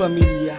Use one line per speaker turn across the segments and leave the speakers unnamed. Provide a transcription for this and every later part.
pamilya.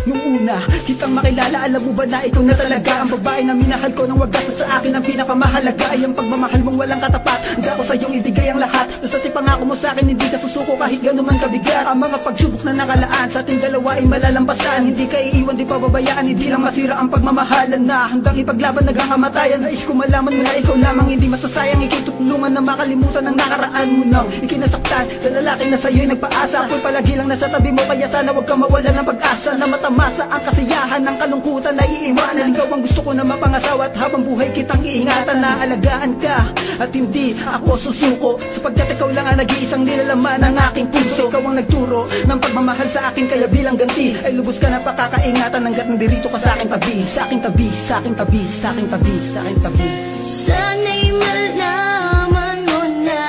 Nung una, kitang makilala, alam mo ba na ikaw na talaga ang babae na minahal ko nang wagas. At sa akin ang pinakamahalaga ay ang pagmamahal mong walang katapat. Handa ko sa iyong ibigay ang lahat. Basta't ipangako mo sa akin, hindi ka susuko kahit gano'n man kabigat. Ang mga pagsubok na nakalaan sa ating dalawa ay malalampasan. Hindi ka iiwan, di pababayaan, hindi lang masira ang pagmamahalan na hanggang ipaglaban hanggang kamatayan. Nais ko malaman mo na ikaw lamang hindi masasayang. Ika'y tutulungan na makalimutan ang nakaraan mo nang ikinasaktan sa lalaki na sa'yo'y nagpaasa. Ako'y palagi lang nasa tabi mo, kaya sana huwag kang mawala ng pag-asa na matamasa ang kasiyahan ng kalungkutan na iiwanan. Ikaw ang gusto ko na mapangasawa at habang buhay kitang iingatan na alagaan ka at hindi ako susuko, sapagkat ikaw lang ang nag-iisang nilalaman ng aking puso. Ikaw ang nagturo ng pagmamahal sa akin, kaya bilang ganti ay lubos ka na pakakaingatan hanggat nandirito ka sa aking tabi, sa aking tabi, sa aking tabi, sa aking tabi, sa aking tabi.
Sana'y malaman mo na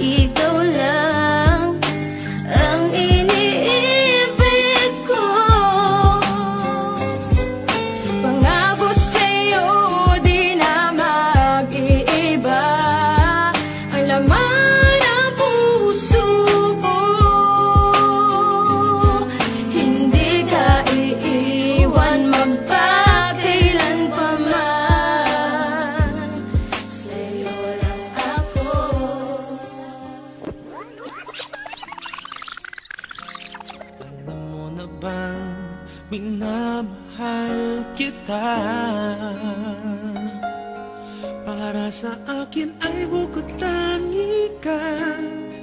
ikaw lang ang iniibig ko. Pangako sa'yo di na mag-iiba ang laman ng puso ko. Hindi ka iiwan magpakailan pa man. Sa'yo lang ako.
Alam mo na bang minamahal kita? Para sa akin ay bukod tangi ka.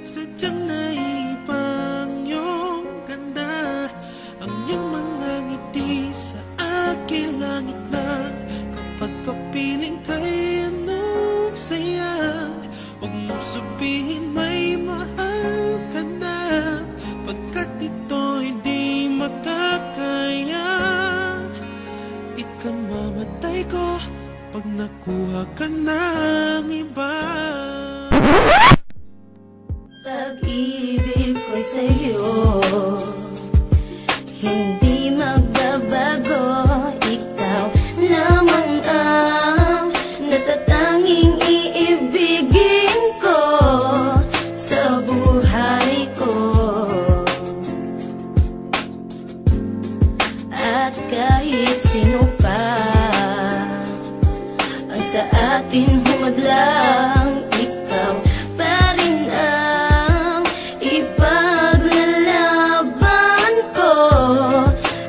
Sadyang naipang iyong ganda. Ang iyong mga ngiti sa aking langit na. Kapag kapiling ka'y anong saya. Huwag mo sabihin may mahal ka na, pagkat ito'y di makakaya. Ika'y mamatay ko pag nakuha ka ng iba.
Pag-ibig ko sa'yo hindi magbabago. Ikaw lamang ang natatanging iibigin ko sa buhay ko. At kahit sino pa ang sa atin humadlang, ikaw pa rin ang ipaglalaban ko.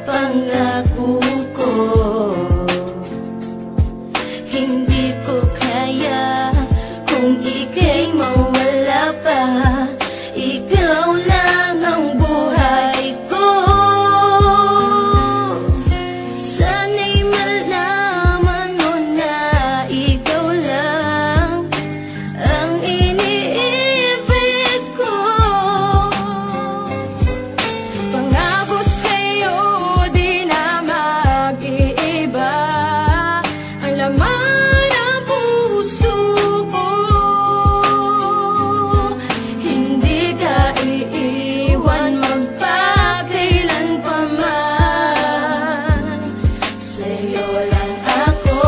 Pangako ko hindi ko kaya kung ika'y mawala pa. Ikaw lang ang buhay ko. Sana'y malaman mo na ikaw lang ang iniibig ko. Pangako sa'yo di na mag-iiba ang laman ng puso ko. Hindi ka iiwan magpakailan pa man. Sa'yo lang ako.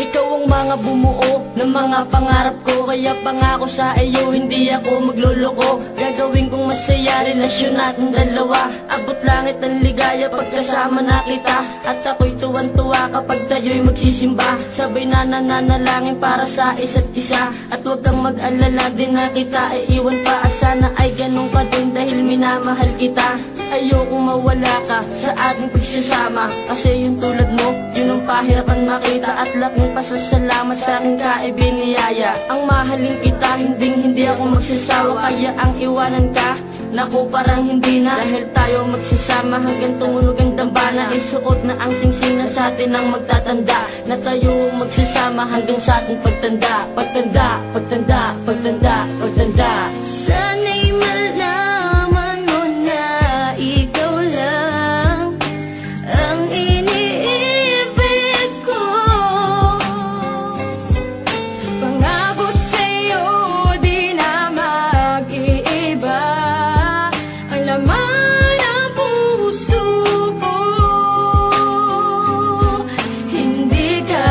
Ikaw ang mga bumuo ng mga pangarap ko. Kaya pangako sa iyo, hindi ako magluloko. Gagawin kong masaya relasyon natin dalawa. Abot langit ang ligaya pagkasama na kita. At ako'y tuwan-tuwa kapag tayo'y magsisimba. Sabay na nananalangin para sa isa't isa. At huwag kang mag-alala, din na kita iiwan pa. At sana ay ganun ka din dahil minamahal kita. Ayokong mawala ka sa ating pagsasama. Kasi yung tulad mo, yun ang pahirapan makita. At laking pasasalamat sa aking kaibiniyaya. Ang mahalin kita, hindi ako magsasawa. Kaya ang iwanan ka, naku parang hindi na. Dahil tayo magsasama hanggang tumunog ang dambana. Isuot na ang singsing na sa atin ang magtatanda. Na tayo magsasama hanggang sa ating pagtanda. Pagtanda, pagtanda, pagtanda, pagtanda.
Sana'y malaman mo na ikaw lang ang iniibig ko. Pangako sa'yo di na mag-iiba ang laman ng puso ko. Hindi ka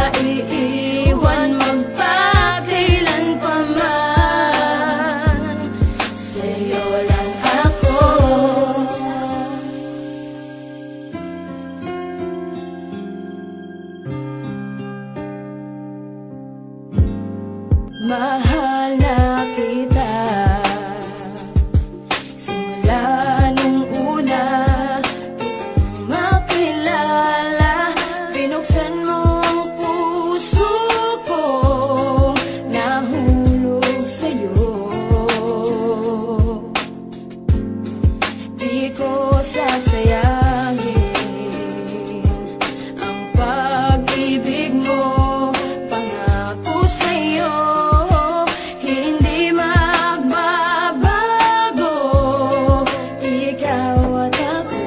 Mahal na kita simula nung una kitang makilala. Binuksan mo ang puso ko, nahulog sa'yo. Di ko sasayangin ang pag-ibig mo. Pangako sa'yo hindi magbabago. Ikaw at ako,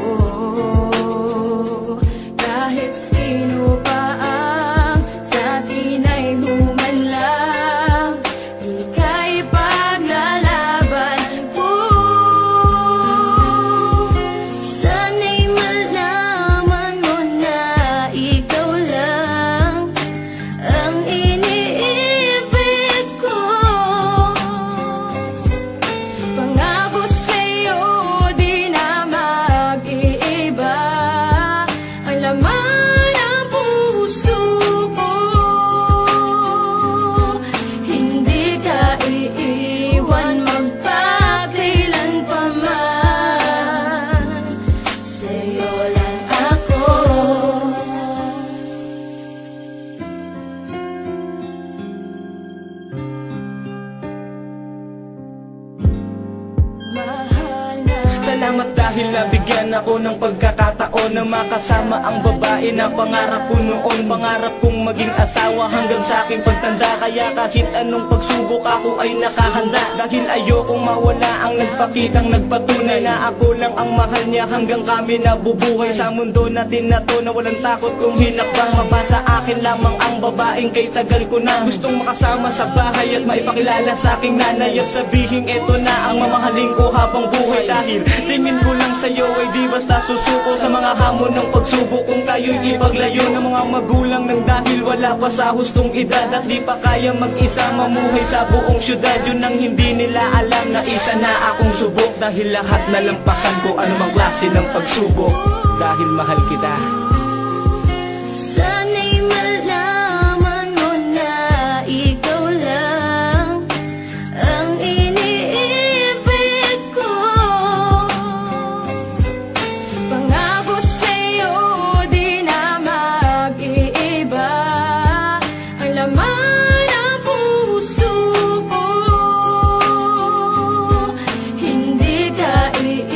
kahit sino pa ang sa atin ay humanlang, ika'y paglalaban ko. Sana'y malaman mo na ikaw lang ang iniibig ko. Pangako sa'yo di na mag-iiba ang laman ng puso ko. Hindi ka iiwan magpakailan pa man. Sa'yo lang ako. Mahal na
Salamat dahil nabigyan ako ng pagkakataon na makasama ang babae na pangarap ko noon. Pangarap kong maging asawa hanggang sa aking pagtanda. Kaya kahit anong pagsubok ako ay nakahanda. Dahil ayokong mawala ang nagpakitang nagpatunay na ako lang ang mahal niya hanggang kami nabubuhay. Sa mundo natin na to na walang takot kung hinakbang mabasa akin lamang ang babaeng kay tagal ko na gustong makasama sa bahay at maipakilala sa aking nanay at sabihin eto na ang mamahalin ko habang buhay. Dahil tingin ko lang sa'yo ay di basta susuko sa mga hamon ng pagsubok. Kung tayo'y ipaglayo ng mga magulang nang dahil wala pa sa hustong edad at di pa kaya mag-isa mamuhay sa buong syudad. Yun ang hindi nila alam na isa na akong subok. Dahil lahat nalampasan ko anumang klase ng pagsubok. Dahil mahal kita.
Sana'y malaman mo na ikaw lang ang iniibig ko. Pangako sa'yo di na mag-iiba ang laman ng puso ko. Hindi ka iiwan